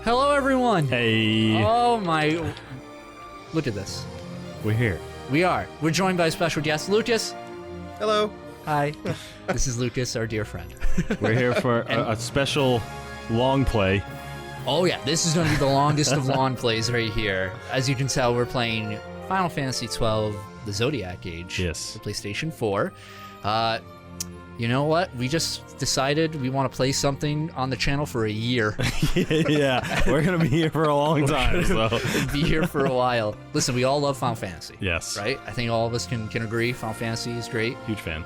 Hello, everyone. Hey. Oh my! Look at this. We're here. We are. We're joined by a special guest, Lucas. Hello. Hi. This is Lucas, our dear friend. We're here for a special long play. Oh yeah, this is going to be the longest of long plays right here. As you can tell, we're playing Final Fantasy XII, the Zodiac Age. Yes. For PlayStation 4. You know what? We just decided we want to play something on the channel for a year. Yeah, we're going to be here for a long time. So. Be here for a while. Listen, we all love Final Fantasy. Yes. Right? I think all of us can agree Final Fantasy is great. Huge fan.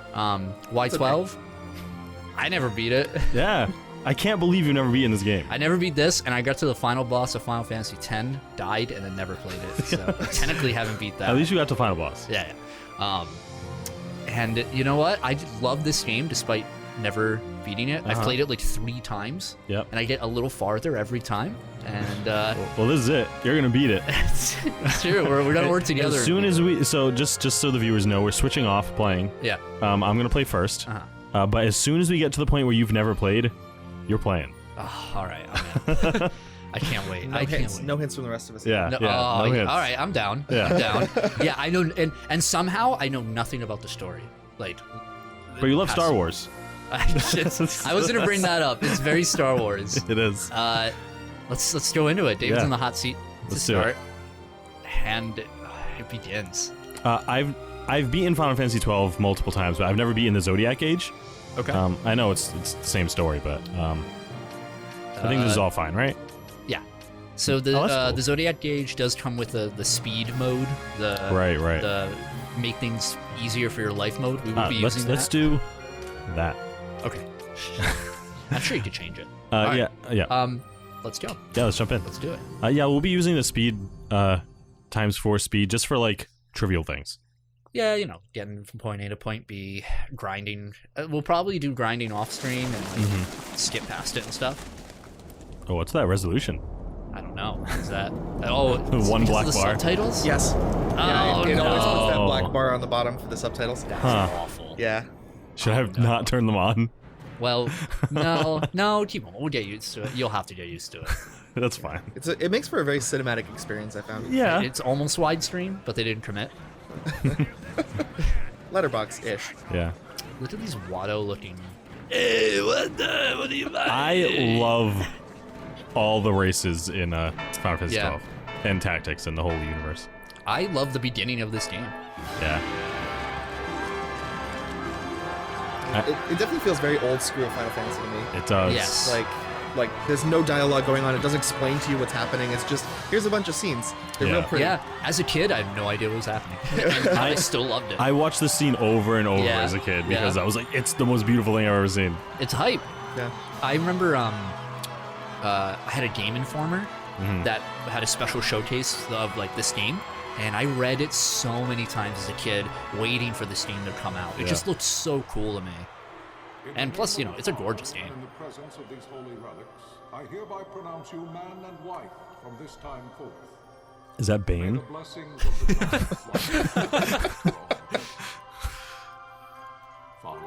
Why 12? I never beat it. Yeah. I can't believe you've never beaten this game. I never beat this, and I got to the final boss of Final Fantasy X, died, and then never played it. So technically haven't beat that. At least you got to final boss. Yeah. And you know what? I love this game despite never beating it. I've played it like 3 times. Yep. And I get a little farther every time. And well, this is it. You're gonna beat it. It's true. We're gonna work together. As soon as we, so just so the viewers know, we're switching off playing. Yeah. I'm gonna play first. But as soon as we get to the point where you've never played, you're playing. Oh, all right. I'm in. I can't wait. No hints. No hints from the rest of us. Yeah. No, No hints. All right, I'm down. Yeah. I'm down. Yeah, I know, and somehow I know nothing about the story. Like, But you love Star Wars. I was gonna bring that up. It's very Star Wars. It is. Let's go into it. David's in the hot seat to Let's do start, and it begins. I've beaten Final Fantasy XII multiple times, but I've never beaten the Zodiac Age. Okay. I know it's the same story, but I think this is all fine, right? Yeah. So the cool. the Zodiac Age does come with the speed mode. Right. The make things easier for your life mode. We will be using that. Let's do that. Okay. I'm sure you could change it. Yeah. Let's go. Yeah, let's jump in. Let's do it. Yeah, we'll be using the speed ×4 speed just for like trivial things. Yeah, you know, getting from point A to point B, grinding. We'll probably do grinding off stream and like, skip past it and stuff. Oh, what's that resolution? I don't know. Is that One black the bar? Subtitles? Yes. Oh, It always puts that no. black bar on the bottom for the subtitles. That's Huh. awful. Yeah. Should I have not turned them on? Well, no, keep on. We'll get used to it. You'll have to get used to it. That's fine. It makes for a very cinematic experience, I found. Yeah. It's almost widescreen, but they didn't commit. Letterbox-ish. Yeah. Look at these Watto looking. Hey, what do you buy? I love all the races in Final Fantasy Yeah. XII and tactics and the whole universe. I love the beginning of this game. Yeah. It definitely feels very old school Final Fantasy to me. It does. Yes. Like there's no dialogue going on. It doesn't explain to you what's happening. It's just here's a bunch of scenes. They're real pretty. Yeah, as a kid, I had no idea what was happening. And I still loved it. I watched this scene over and over Yeah. as a kid because Yeah. I was like, it's the most beautiful thing I've ever seen. It's hype. Yeah. I remember I had a Game Informer that had a special showcase of like this game, and I read it so many times as a kid, waiting for this game to come out. It just looked so cool to me. And plus, you know, it's a gorgeous game. In the presence of these holy relics, I hereby pronounce you man and wife from this time forth. Is that May Bane? the blessings of the gods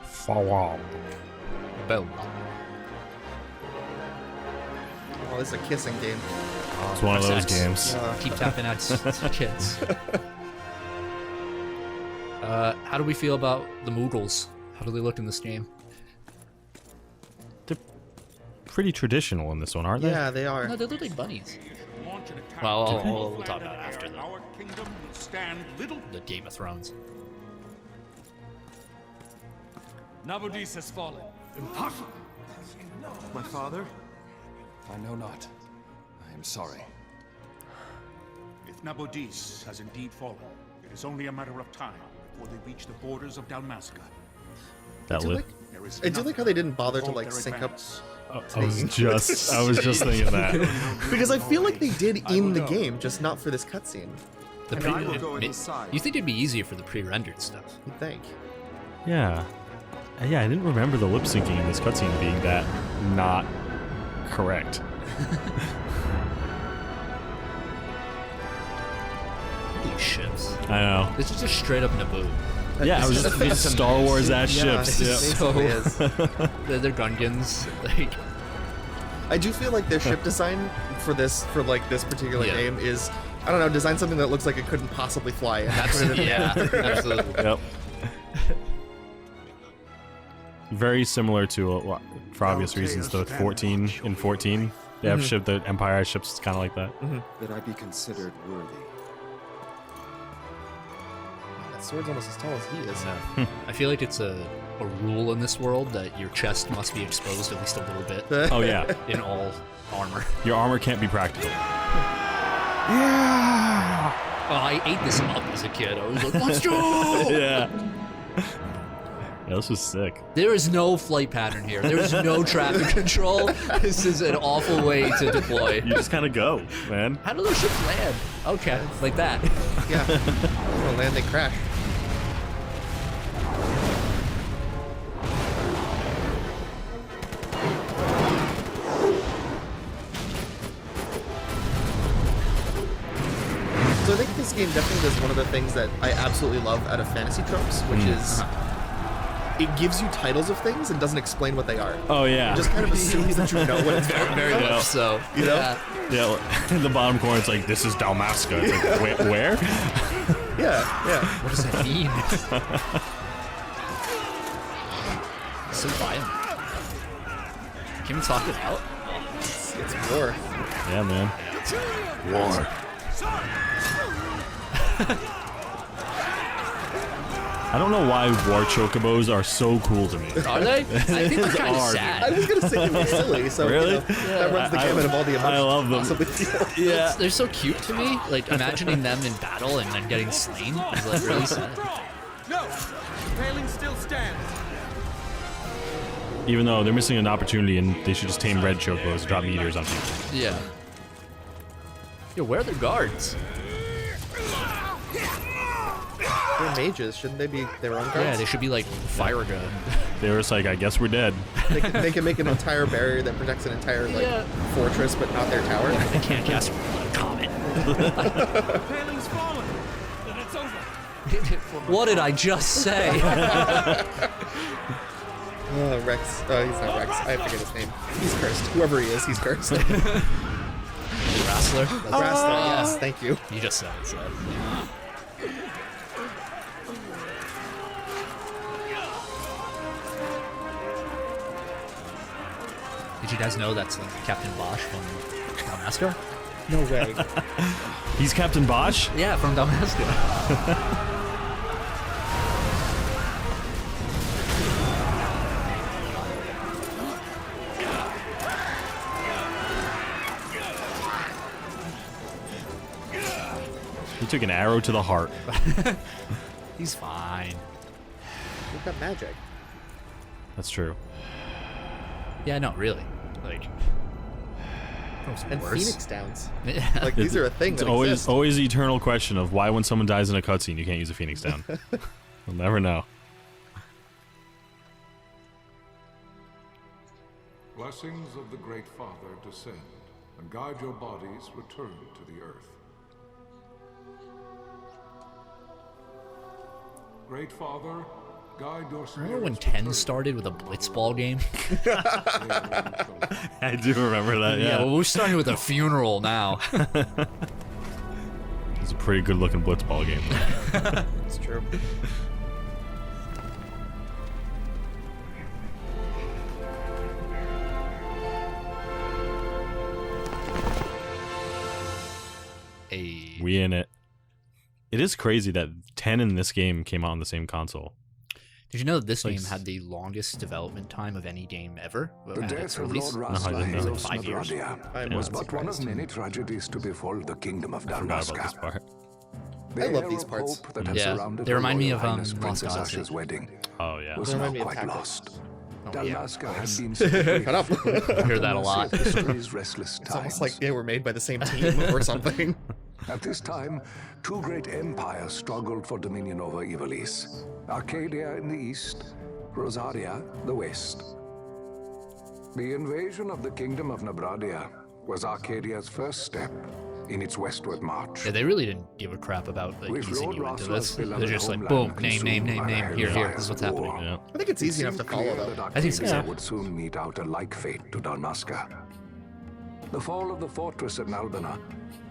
Farewell. Boom. Oh, this is a kissing game. It's one of those Sex. games. Keep tapping out kids. How do we feel about the Moogles? How do they look in this game? They're pretty traditional in this one, aren't they? Yeah, they are. No, they look like bunnies. launch an attack. Well, we'll talk about it after Our kingdom will stand little. the Game of Thrones. Nabudis has fallen. Impossible. My father? I know not. I am sorry. If Nabudis has indeed fallen, it is only a matter of time before they reach the borders of Dalmasca. That Do lit. like, There is I do like how they didn't bother to halt like their sync up advance. I was just thinking that. because I feel like they did in the game, just not for this cutscene. The And I will go at his side. You think it'd be easier for the pre-rendered stuff? You'd think. Yeah. Yeah, I didn't remember the lip syncing in this cutscene being that not correct. These ships. I know. This is just straight up Naboo. Yeah, I was just thinking Star Wars ass Yeah, ships. it Yeah. basically is. They're Gungans. Like, I do feel like their ship design for this particular Yeah. game is, I don't know, design something that looks like it couldn't possibly fly. Absolutely. Yeah, absolutely. Yep. Very similar to, for obvious reasons, the 14 in 14. They have the Empire ships kind of like that. That I be considered worthy. That sword's almost as tall as he is. I feel like it's a rule in this world that your chest must be exposed at least a little bit Oh yeah, in all armor. your armor can't be practical. Yeah. Oh, I ate this up as a kid. I was like, let's go! Yeah. Yeah, this was sick. There is no flight pattern here. There is no traffic control. This is an awful way to deploy. You just kind of go, man. How do those ships land? Okay, like that. Yeah. When they land, they crash. So I think this game definitely does one of the things that I absolutely love out of fantasy tropes, which is it gives you titles of things and doesn't explain what they are. Oh yeah. It just kind of assumes that you know what it's about. Very much so. You know? Yeah. Yeah, in the bottom corner, it's like, this is Dalmasca. It's like, where? Yeah, yeah. What does that mean? So violent. Can we talk it out? It's war. Yeah, man. War. I don't know why war chocobos are so cool to me. Are they? I think they're kind of Are, dude. I sad. was gonna say it was silly, so Really? you know, that runs the gamut of all the emotions. I love them. possibly feel. Yeah. They're so cute to me. Like, imagining them in battle and then getting slain is like really sad. No! Railing still stands. Even though they're missing an opportunity and they should just tame red chocobos, drop meteors on people. Yeah. Yo, where are the guards? They're mages, shouldn't they be their own Yeah, guards? they should be like fire gun. They were just like, I guess we're dead. They can make an entire barrier that protects an entire Yeah. fortress, but not their tower. They can't cast comet. Railing's fallen. Then it's over. What did I just say? Rex. He's not Rex. I forget his name. He's cursed. Whoever he is, he's cursed. Wrestler? Wrestler, yes, thank you. You just said it, so. Did you guys know that's Captain Bosch from Dalmasca? No way. He's Captain Bosch? Yeah, from Dalmasca. He took an arrow to the heart. He's fine. We've got magic. That's true. Yeah, no, really. Like, And worse. Phoenix Downs. Yeah. Like, these are a thing It's that always exist. always the eternal question of why when someone dies in a cutscene you can't use a Phoenix down. We'll never know. Blessings of the Great Father descend, and guide your bodies return to the earth. Great Father, guide your Remember when spirits 10 return started with a blitzball game? I do remember that, Yeah, well, we're starting with a funeral now. It's a pretty good looking blitzball game. It's true. Hey. We in it. It is crazy that 10 in this game came out on the same console. Did you know that this Like game had the longest development time of any game ever? The at death its of release? Lord No, I didn't know. Rastla Like 5 years. I'm was not but one of surprised. many tragedies to befall the kingdom of I forgot about this Dalmasca. part. The I love air these of parts. hope that had Yeah, surrounded they Her remind me Royal of, Highness Lost Princess Odyssey. Asha's wedding Oh, yeah. was They now remind me of quite Tactics. lost. Oh, yeah, Dalmasca of had course. been set Shut up. free I hear that a from the lot. mercy of history's restless It's almost times. like they were made by the same team or something. At this time, two great empires struggled for dominion over Ivalice. Arcadia in the east, Rosaria the west. The invasion of the kingdom of Nabradia was Arcadia's first step in its westward march. Yeah, they really didn't give a crap about like, With easing Lord you into Rastla's this. They're beloved just like, homeland boom, name, consumed by the here, hellfires this is what's of happening. war. Yeah. I think it's easy enough to Seemed follow, clear though. that I think so. Arcadia Yeah. would soon mete out a like fate to Dalmasca. The fall of the fortress at Nalbina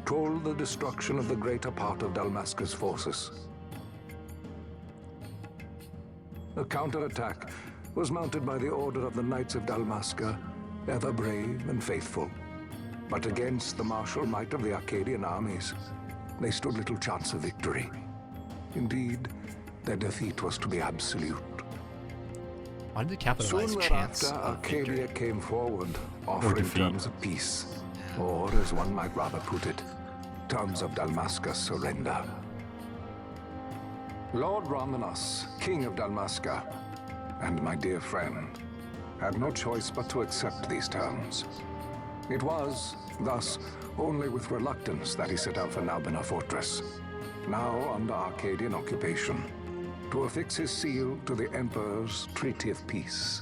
told the destruction of the greater part of Dalmasca's forces. A counterattack was mounted by the order of the Knights of Dalmasca, ever brave and faithful. But against the martial might of the Arcadian armies, they stood little chance of victory. Indeed, their defeat was to be absolute. Why did they capitalize Soon chance thereafter, of Arcadia victory? came forward, offering defeat. terms of peace, or, as one might rather put it, terms of Dalmasca's surrender. Lord Ramenas, King of Dalmasca, and my dear friend, had no choice but to accept these terms. It was, thus, only with reluctance that he set out for Nalbina Fortress, now under Arcadian occupation, to affix his seal to the Emperor's Treaty of Peace.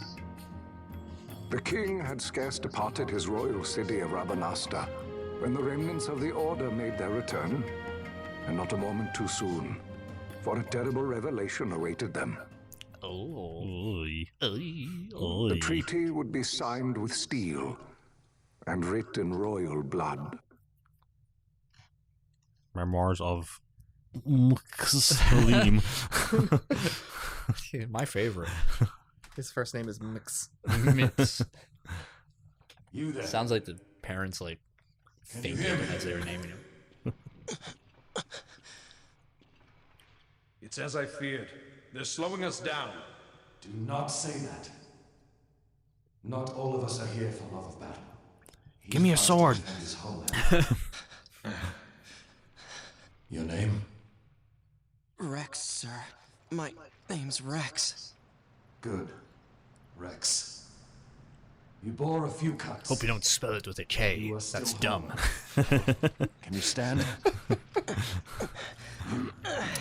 The king had scarce departed his royal city of Rabanasta when the remnants of the Order made their return, and not a moment too soon, for a terrible revelation awaited them. Oy. The treaty would be signed with steel and writ in royal blood. Memoirs of Salim. My favorite. His first name is Mix. You there. Sounds like the parents like fainted as they were naming him. It's as I feared. They're slowing us down. Do not say that. Not all of us are here for love of battle. Give me a sword. His homeland. Your name? Rex, sir. My name's Rex. Good. Rex. You bore a few cuts. Hope you don't spell it with a K. You are still That's dumb. Can you stand?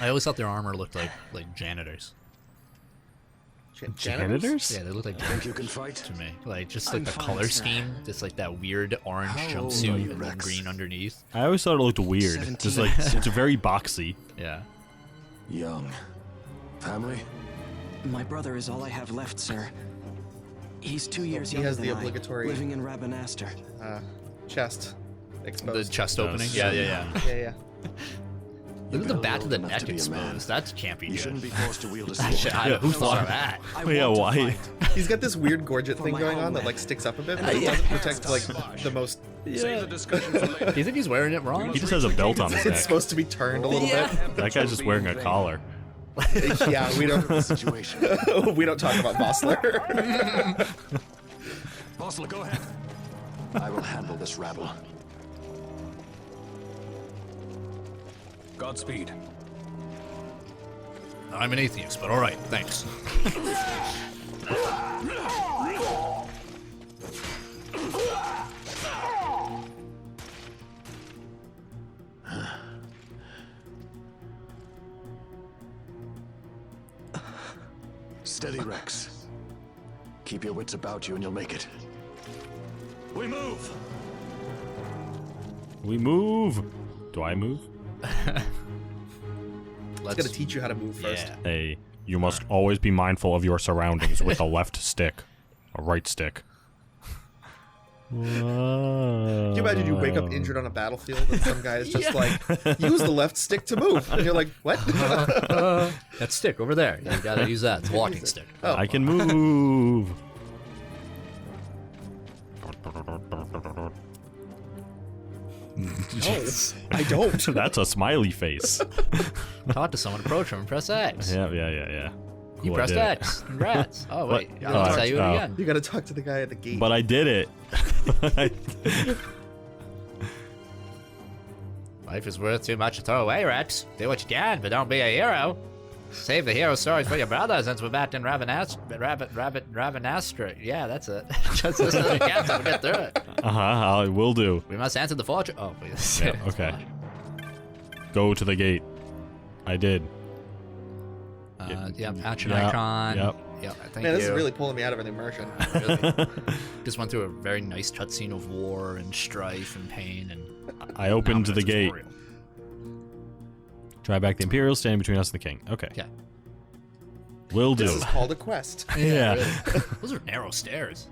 I always thought their armor looked like janitors. Janitors? Yeah, they look like Think janitors you can fight? to me. Like just I'm like the fine, color sir. scheme, just like that weird orange How old are jumpsuit you, and then Rex? green underneath. I always thought it looked weird. 17. Just like it's very boxy. Yeah. Young. Family? My brother is all I have left, sir. He's 2 years He younger has than the I, obligatory- living in Rabanaster. Chest The exposed. chest opening. Yes. Yeah. Yeah. Look at the barely back of old the enough neck to be a man. exposed. That can't be You shouldn't good. be forced to wield a That shit- sword. who thought of that? I Yeah, want to why? fight. He's got this weird gorget thing my going on that homeland. like sticks up a bit, but it Yeah. doesn't protect like the most. Save the discussion for later. Do you think he's wearing it wrong? He just has a belt on his It's neck. supposed to be turned a little That guy's just wearing a collar. bit. Yeah, we don't. Situation. We don't talk about Bossler. Bossler, go ahead. I will handle this rabble. Godspeed. I'm an atheist, but all right, thanks. Steady, Rex. Keep your wits about you and you'll make it. We move! We move. Do I move? It's gonna teach you how to move first. Yeah. Hey, you must always be mindful of your surroundings with a left stick, a right stick. Can you imagine you wake up injured on a battlefield and some guy is just like, use the left stick to move, and you're like, what? That stick over there. You gotta use that. It's a walking stick. Oh. I can move. I don't. That's a smiley face. Talk to someone, approach him, and press X. Yeah. You Cool, I pressed did it. X. Congrats. Oh, wait. What? I'll tell you it Oh. again. You gotta talk to the guy at the gate. But I did it. Life is worth too much to throw away, Rex. Do what you can, but don't be a hero. Save the hero stories for your brother since we're back in Ravenastra. Yeah, that's it. Just listen to the cats and we'll get through it. I will do. We must answer the fortune. Oh, please. Yeah, okay. Go to the gate. I did. Yep, action Yep, icon. yep. Thank Man, you. this is really pulling me out of an immersion. Really. Just went through a very nice cutscene of war and strife and pain, and I opened now I'm the in a gate. tutorial. Drive back the Imperials, standing between us and the king. Okay. Yeah. Will do. This is called a quest. Yeah. Those are narrow stairs.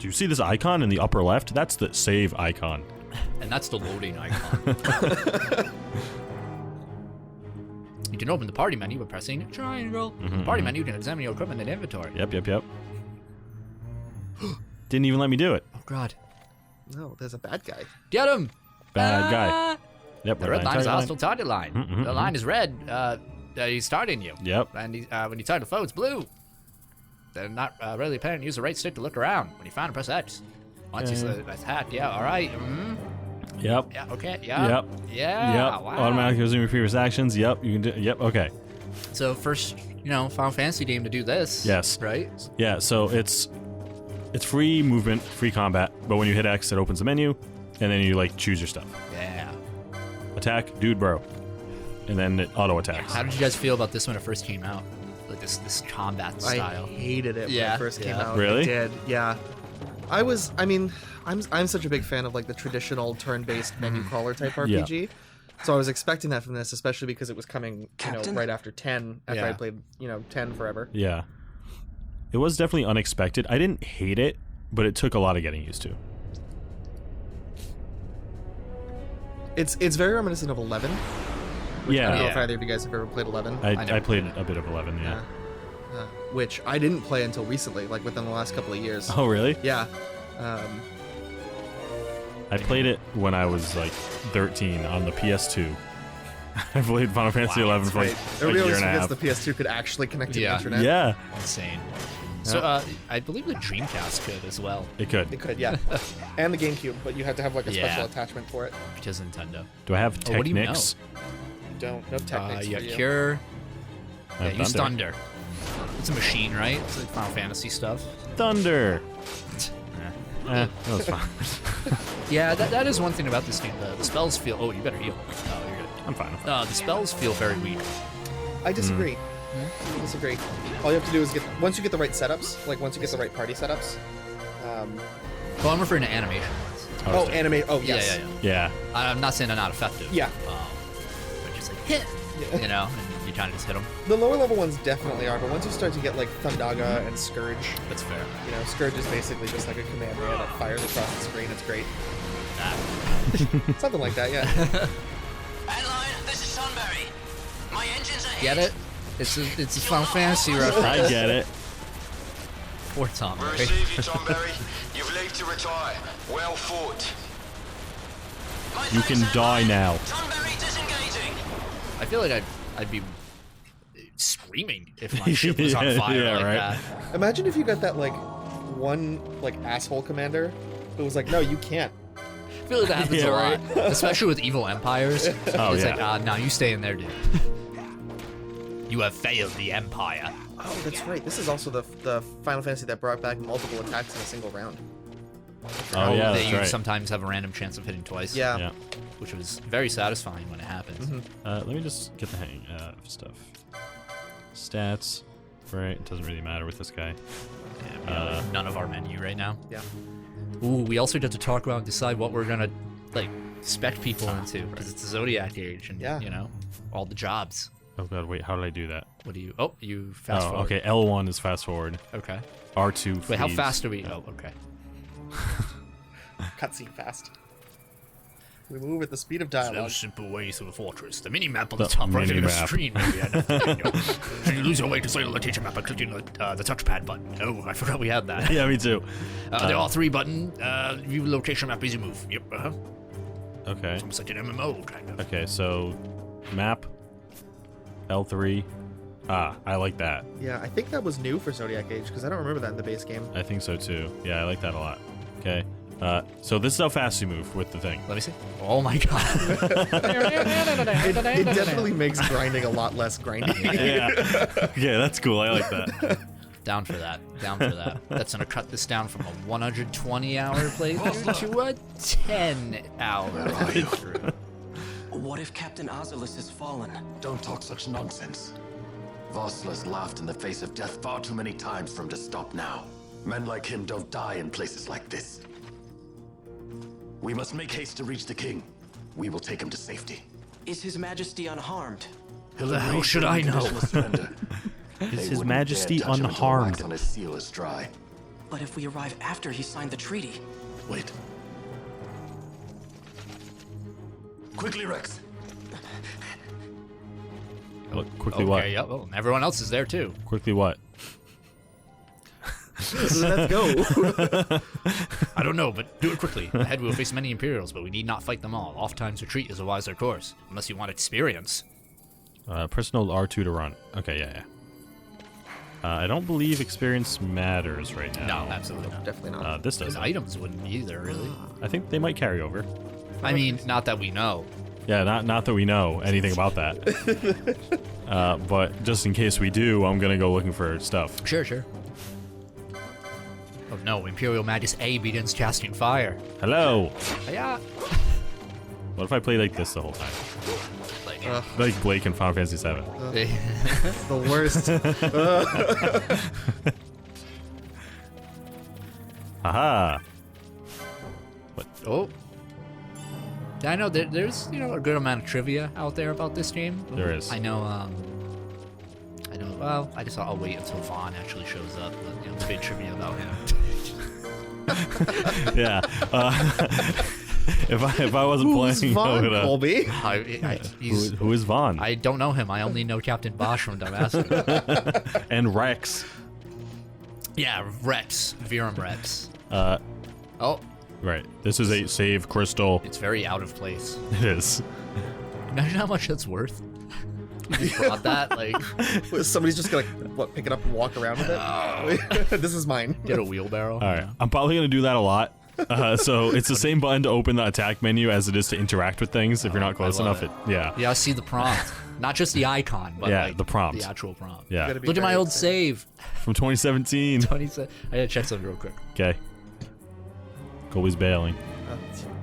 Do you see this icon in the upper left? That's the save icon. And that's the loading icon. You can open the party menu by pressing triangle. In the party menu, you can examine your equipment and inventory. Yep. Didn't even let me do it. Oh, God. No, there's a bad guy. Get him! Bad guy. Yep. The red line is a hostile target line. The line is red. He's targeting you. Yep. And when you target a foe, it's blue. They're not readily apparent. Use the right stick to look around. When you find it, press X. Once you select attack, all right. Yep. Yeah, okay, yeah. Yep. Yeah, Yep. wow. Automatically resume your previous actions. Yep. You can do. Yep. Okay. So first, Final Fantasy game to do this. Yes. Right? Yeah. So it's free movement, free combat, but when you hit X, it opens the menu, and then you choose your stuff. Yeah. Attack, dude, bro, and then it auto attacks. How did you guys feel about this when it first came out? Like this combat style. I hated it when Yeah, it first came yeah. out. Really? I did, yeah. I'm such a big fan of the traditional turn-based menu crawler type RPG. So I was expecting that from this, especially because it was coming, right after 10. After I played, 10 forever. Yeah. It was definitely unexpected. I didn't hate it, but it took a lot of getting used to. It's very reminiscent of 11. Yeah. I don't know if either of you guys have ever played 11. I played a bit of 11, yeah. Which I didn't play until recently, within the last couple of years. Oh, really? Yeah. I played it when I was 13 on the PS2. I played Final Fantasy XI for a year Everybody and a half. the PS2 could actually connect to the Yeah. internet. Yeah, Insane. So I believe the Dreamcast could as well. it could. It could, yeah. And the GameCube, but you have to have a Yeah. special attachment for it. Because Nintendo. Do I have Oh, what do you know? Technics? You don't. No techniques You for got you. Cure. I Yeah, have use Thunder. It's a machine, right? It's like Final Fantasy stuff. Thunder. That was fine. Yeah, that is one thing about this game. The spells feel... Oh, you better heal. Oh, you're good. I'm fine. The spells feel very weak. I disagree. I disagree. All you have to do is once you get the right setups, once you get the right party setups. Well, I'm referring to animation ones. Anime. Oh, yes. Yeah. I'm not saying they're not effective. Yeah. But just hit, and you kind of just hit them. The lower level ones definitely are, but once you start to get Thundaga and Scourge, That's fair. Scourge is basically just like a command ray that fires across the screen. It's great. Something like that, yeah. Headline, this is Sunbury. My engines are Get it? It's a Final Fantasy reference. I get it. Poor Tom. We Right? receive you, Tom Berry. You've leave to retire. Well fought. You can die now. Sunbury disengaging. I feel like I'd be screaming if my ship was on fire Yeah, like right. that. Imagine if you got that one asshole commander who was like, no, you can't. I feel like that happens Yeah, a lot, right. especially with evil empires. Oh, It's yeah. no, you stay in there, dude. You have failed the empire. Oh, that's right. This is also the Final Fantasy that brought back multiple attacks in a single round. Oh, yeah, that that's you right. sometimes have a random chance of hitting twice. Yeah. Yeah. Which was very satisfying when it happens. Let me just get the hang of stuff. Stats. Right. It doesn't really matter with this guy. Yeah, we have none of our menu right now. Yeah. Ooh, we also get to talk about and decide what we're gonna spec people into because it's the Zodiac Age and all the jobs. Oh god, wait. How did I do that? What do you? Oh, you fast forward. Okay. L1 is fast forward. Okay. R2. Wait, how freeze. fast are we? Oh, okay. Cutscene fast. We move at the speed of No dialogue. simple way through the fortress. The mini-map on The the top right of the mini-map. screen. Should you lose your way to select the location map by clicking the touchpad button? Oh, I forgot we had that. Yeah, me too. There are 3 buttons. View location map as you move. Yep, Okay. It's almost like an MMO, kind of. Okay, so map L3. Ah, I like that. Yeah, I think that was new for Zodiac Age because I don't remember that in the base game. I think so too. Yeah, I like that a lot. Okay. So this is how fast you move with the thing. Let me see. Oh my god. It definitely makes grinding a lot less grindy. Yeah. Okay, that's cool. I like that. Down for that. Down for that. That's gonna cut this down from a 120-hour playthrough to a 10-hour playthrough. What if Captain Ozilus has fallen? Don't talk such nonsense. Vossler's laughed in the face of death far too many times for him to stop now. Men like him don't die in places like this. We must make haste to reach the king. We will take him to safety. Is His Majesty unharmed? He'll The hell agree should to I know? unconditional surrender. Is They His wouldn't Majesty dare touch him until unharmed? wax on his seal is dry. But if we arrive after he signed the treaty... Wait. Quickly, Rex. Quickly what? Okay, yep. Well, everyone else is there too. Quickly what? Let's go. I don't know, but do it quickly. Ahead we'll face many Imperials, but we need not fight them all. Oft-times retreat is a wiser course, unless you want experience. Personal R2 to run. Okay, yeah. I don't believe experience matters right now. No, absolutely not. Definitely not. This Because does. items wouldn't either, really. I think they might carry over. I mean, not that we know. Yeah, not that we know anything about that. But just in case we do, I'm gonna go looking for stuff. Sure. Oh no, Imperial Magus A begins casting fire. Hello. Yeah. What if I play like this the whole time? Like Blake in Final Fantasy VII. The worst. Haha. What? Oh. I know there's a good amount of trivia out there about this game. There is. I know. Well, I just thought I'll wait until Vaughn actually shows up. But, it's big trivia about him. Yeah. If I wasn't Who's playing, Vaughn, Colby? Who is Vaughn? I don't know him. I only know Captain Bosch from Damascus. And Rex. Yeah, Rex. Virum Rex. Oh. Right. This is a save crystal. It's very out of place. It is. Imagine how much that's worth. You just brought that, like... Somebody's just gonna, pick it up and walk around with it? This is mine. Get a wheelbarrow. All right. I'm probably going to do that a lot. So it's the same button to open the attack menu as it is to interact with things. If you're not close enough, yeah. Yeah, I see the prompt. Not just the icon, but yeah, the prompt. The actual prompt. Yeah. Look at my old save. From 2017. I gotta check something real quick. Okay. Colby's bailing.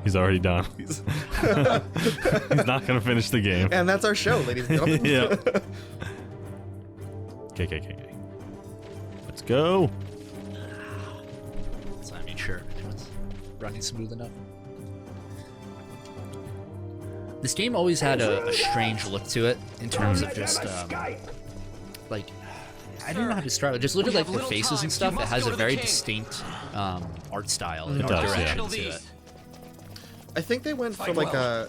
He's already done. He's not gonna finish the game. And that's our show, ladies and gentlemen. Yeah. Okay. Let's go. So I made sure everything's running smooth enough. This game always had a strange look to it in terms of just like, I don't know how to describe it. Just look at like the faces and stuff. It has a very distinct art style and art direction to it. I think they went for like a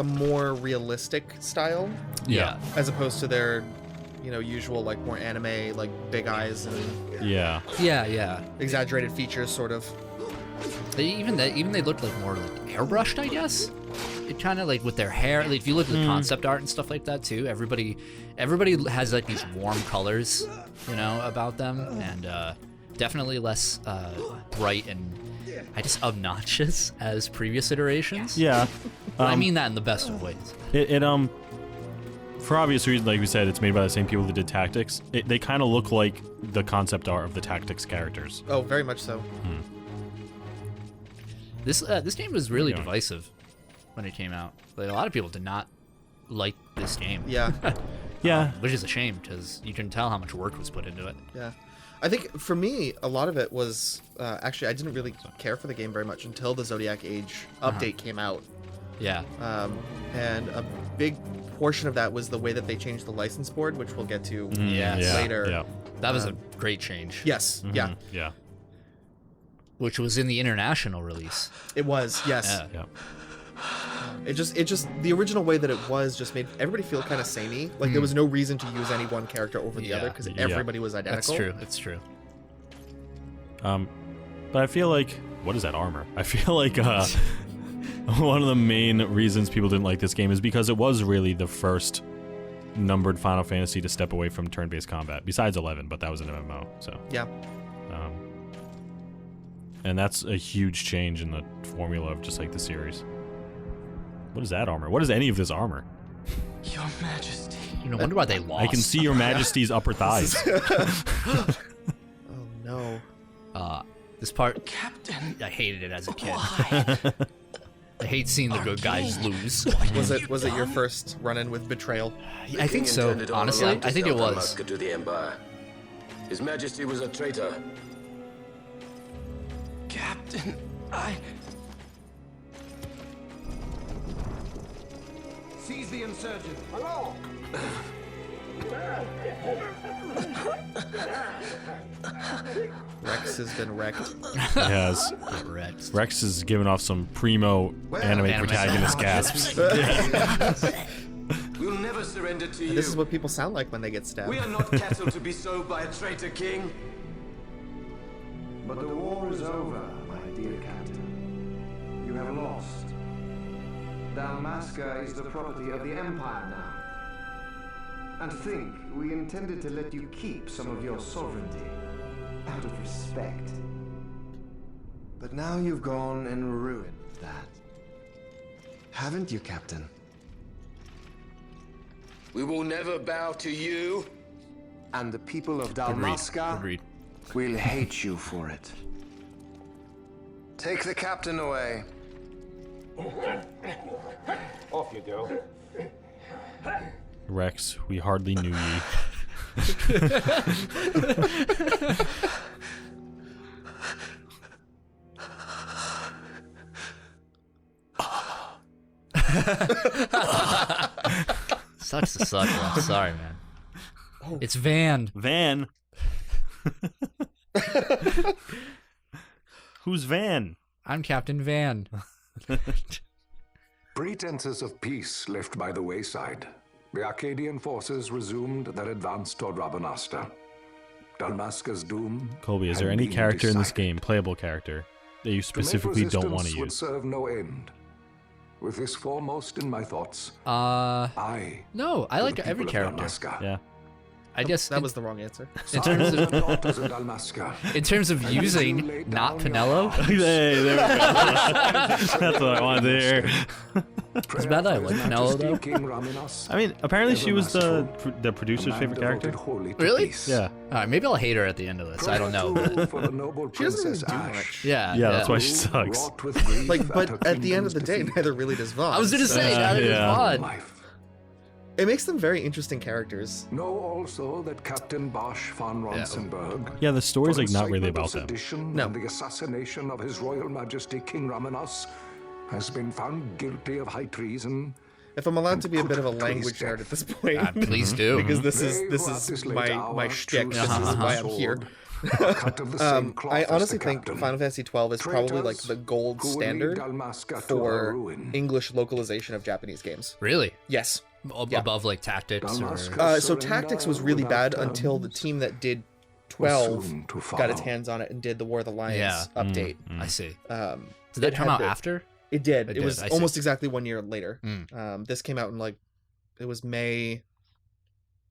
more realistic style. Yeah. As opposed to their, usual like more anime, like big eyes and yeah, exaggerated features, sort of. They looked like more like airbrushed, I guess. It kind of like with their hair. Like, if you look at the concept art and stuff like that too, everybody has like these warm colors, about them, and definitely less bright and obnoxious as previous iterations. Yeah. I mean that in the best of ways. It for obvious reasons, like we said, it's made by the same people that did Tactics. They kind of look like the concept art of the Tactics characters. Oh, very much so. This game was really divisive when it came out. Like, a lot of people did not like this game. Yeah. Yeah. Which is a shame, because you can tell how much work was put into it. Yeah. I think, for me, a lot of it was... actually, I didn't really care for the game very much until the Zodiac Age update came out. Yeah. And a big portion of that was the way that they changed the license board, which we'll get to later. Yeah. That was a great change. Yes. Yeah. Yeah. Which was in the international release. It was, yes. Yeah. It just the original way that it was just made everybody feel kind of samey. Like there was no reason to use any one character over the other because everybody was identical. That's true. But I feel like, what is that armor? I feel like one of the main reasons people didn't like this game is because it was really the first numbered Final Fantasy to step away from turn-based combat. Besides 11, but that was an MMO. So yeah. And that's a huge change in the formula of just like the series. What is that armor? What is any of this armor? Your Majesty. No wonder why they lost. I can see your Majesty's upper thighs. Oh no. This part, Captain. I hated it as a kid. Why? I hate seeing the good guys lose. Was it your first run-in with betrayal? I think so. Honestly, I think it was. To the Empire. His Majesty was a traitor. Captain, Seize the insurgent. Along. Rex has been wrecked. He has. Rex is giving off some primo anime protagonist gasps. We'll never surrender to you. This is what people sound like when they get stabbed. We are not cattle to be sold by a traitor king. But the war is over, my dear captain. You have lost. Dalmasca is the property of the Empire now. And think, we intended to let you keep some of your sovereignty, out of respect. But now you've gone and ruined that. Haven't you, Captain? We will never bow to you. And the people of Dalmasca will hate you for it. Take the captain away. Off you go. Rex, we hardly knew ye. Sucks to suck, man. Sorry, man. It's Van. Van. Who's Van? I'm Captain Van. Pretenses of peace left by the wayside. The Arcadian forces resumed their advance toward Rabanasta. Dalmasca's doom. Colby, is there any character in this game, playable character, that you specifically don't want to would use? serve no end. With this foremost in my thoughts, no, I like every character. Yeah. I guess that was the wrong answer. In terms of using not Pinello. Hey, there we go. That's what I wanted to hear. It's bad that I like Pinello though. I mean, apparently she was the producer's favorite character. Really? Yeah. Alright, maybe I'll hate her at the end of this. I don't know. But... she doesn't really do much. Yeah, that's why she sucks. But at the end of the day, neither really does Vaughn. I was gonna say neither does Vaughn. It makes them very interesting characters. Know also that Captain Bosch von Ronsenberg. Yeah, the story's like not really about them. No. And the assassination of His Royal Majesty King Ramenos has been found guilty of high treason. If I'm allowed to be a bit of a language nerd at this point, please do, because this is my shtick. This is why I'm here. I honestly think Final Fantasy XII is probably like the gold standard for English localization of Japanese games. Really? Yes. Above like Tactics? Or... so Tactics was really bad until the team that did 12 got its hands on it and did the War of the Lions update. I see. Did that come out after? It did. It was almost exactly 1 year later. This came out in it was May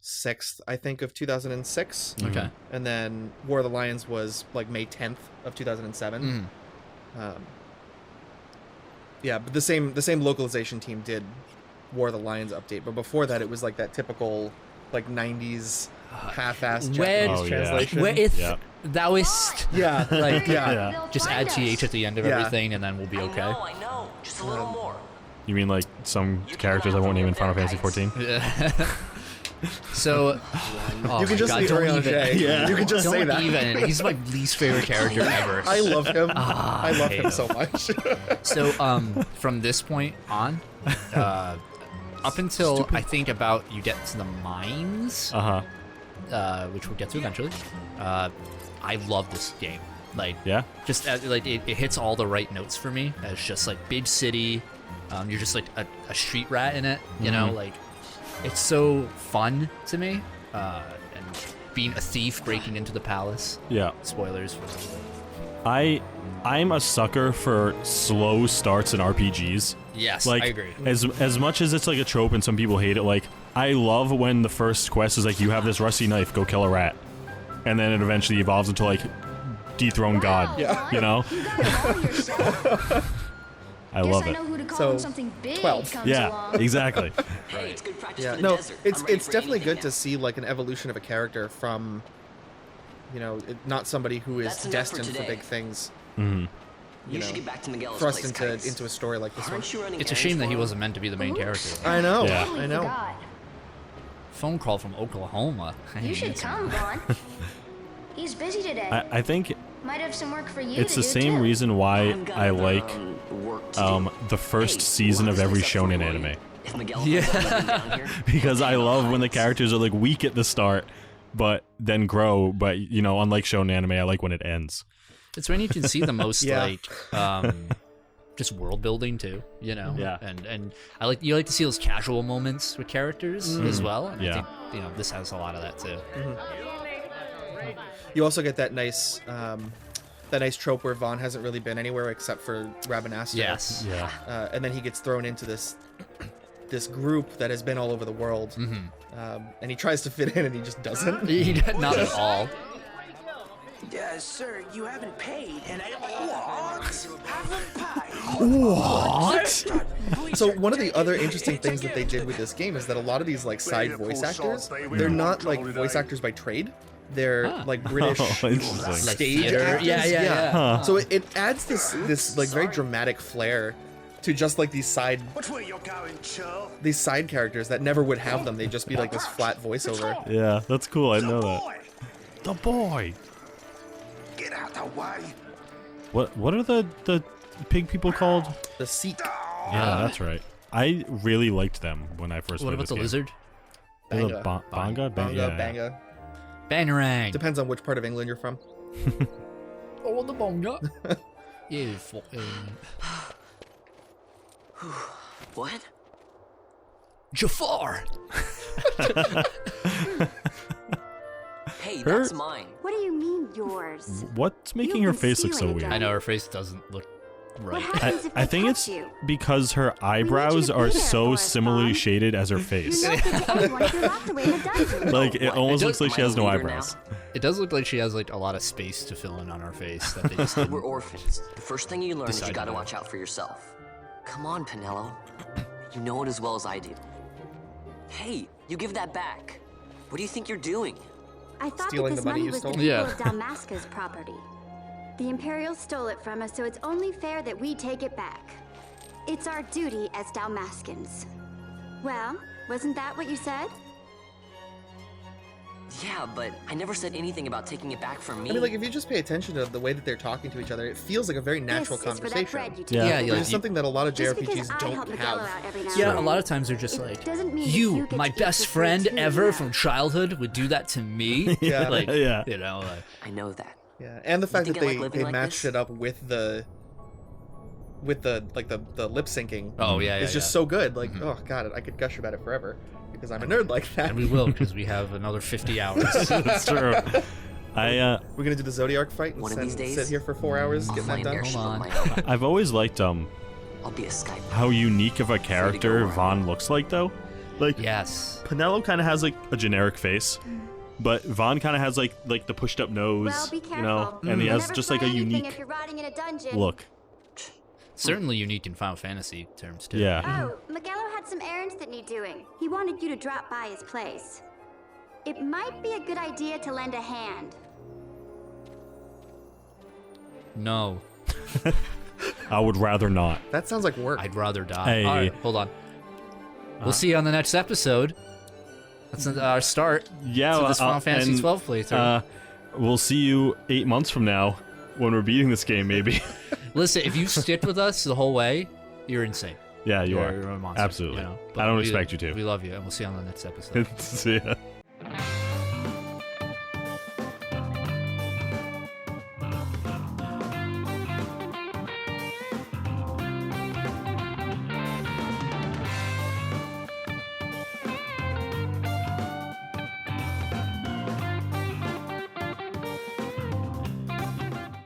6th, I think, of 2006. Okay. And then War of the Lions was like May 10th of 2007. Yeah, but the same localization team did War of the Lions update, but before that it was like that typical like 90s half-assed Japanese translation. Where it's thouist. Yeah, like just add TH at the end of everything and then we'll be okay. I know. Just a little more. You mean like some characters I won't name in Final Fantasy XIV? So you can just say Oriange. Yeah, you can just say that. He's my least favorite character ever. I love him. I love him so much. So from this point on, up until I think about you get to the mines, which we'll get to eventually. I love this game. Like, just like it hits all the right notes for me. It's just like big city. You're just like a street rat in it. You know, like it's so fun to me. And being a thief breaking into the palace. Yeah. Spoilers. I'm a sucker for slow starts in RPGs. Yes, like, I agree. As much as it's like a trope and some people hate it, like I love when the first quest is like you have this rusty knife, go kill a rat, and then it eventually evolves into like dethrone God. Yeah. You know. I love it. So 12. Yeah, exactly. Hey, it's good practice Yeah, for the no, desert. it's definitely good to see like an evolution of a character from, you know, not somebody who is That's enough destined for for today. big things. You should get back to Miguel's thrust place, into Kites. a story like this one. Aren't you running It's a shame that he wasn't meant to be the main character. I know. Yeah. I know. Phone call from Oklahoma. You should come, Vaughn. He's busy today. I think Might have some work for you it's to the do same too. reason why I like work to do. the first season of every shonen anime. if Miguel Yeah. down here. Because I love when the characters are like weak at the start, but then grow. But you know, unlike shonen anime, I like when it ends. It's when you can see the most Yeah. like just world building too, you know. Yeah. And you like to see those casual moments with characters as well. And I Yeah. think, you know, this has a lot of that too. You also get that nice trope where Vaughn hasn't really been anywhere except for Rabanastre. Yes. Yeah. And then he gets thrown into this group that has been all over the world. And he tries to fit in and he just doesn't. Not at all. Sir, you haven't paid, and I haven't paid. What? So one of the other interesting things that they did with this game is that a lot of these like side voice actors, they're not like voice actors by trade. They're like British Interesting. stage Like actors. yeah. Huh. So it adds this like very dramatic flair to just like these side characters that never would have them. They'd just be like this flat voiceover. Yeah, that's cool. I know that. The boy. Get out the way. What are the pig people called? The Seat. Yeah, that's right. I really liked them when I first What played about this the game. lizard? They're the Banga? Banga, Yeah. Banga. Bangarang. Depends on which part of England you're from. Oh, the bonga. Yeah, fucking. What? Jafar. Hey, Her- that's mine. What do you mean, yours? What's making her face look so weird? I know her face doesn't look What right. happens if I they think touch it's you? because her eyebrows to are be there so for us, similarly Mom. shaded as her face. You're not good to anyone if you're locked away in a dungeon. Like, it almost It looks like she has no Am I the leader eyebrows. It does look like she has like a lot of space to fill in on her face that they just We're orphans. The first thing you learn is you Decided gotta that. watch out for yourself. Come on, Pinello. You know it as well as I do. Hey, you give that back. What do you think you're doing? I thought Stealing that the this money money you was the stole? people Yeah. of Dalmasca's property. The Imperials stole it from us, so it's only fair that we take it back. It's our duty as Dalmascans. Well, wasn't that what you said? Yeah, but I never said anything about taking it back from me. I mean, like, if you just pay attention to the way that they're talking to each other, it feels like a very natural This is for that conversation. bread you Yeah. take. Yeah, Which like, is something that a lot of Just because JRPGs I help don't Miguel have. out every now Yeah, and a then, lot of times they're just it like, doesn't mean that you, get my to eat best for free friend too, ever yeah. from childhood, would do that to me. Yeah. Like, Yeah. you know, like, I know that. Yeah, and the fact think that I like living they like matched this? it up with the lip syncing. oh yeah, It's just so good. Like, oh god, I could gush about it forever because I'm a nerd like that. And we will because we have another 50 hours. That's true. We're gonna do the Zodiac fight and One of these days, sit here for 4 hours I'll getting that fly an done. airship Hold of on. my own. I've always liked I'll be a Skype. how unique of a character around. Vaughn looks like though. Like Yes. Pinello kind of has like a generic face, but Vaughn kind of has like the pushed up nose, Well, be careful. you know, and he has Never just like a fly anything unique if you're rotting in a dungeon. look. Certainly unique in Final Fantasy terms too. Yeah. Oh, Miguelo had some errands that need doing. He wanted you to drop by his place. It might be a good idea to lend a hand. No, I would rather not. That sounds like work. I'd rather die. Hey. All right, hold on. We'll see you on the next episode. That's our start. Yeah, to this Final Fantasy and, XII playthrough. We'll see you 8 months from now when we're beating this game, maybe. Listen, if you stick with us the whole way, you're insane. Yeah, you are. You're a monster. Absolutely. You know? I don't we- expect you to. We love you, and we'll see you on the next episode. See ya.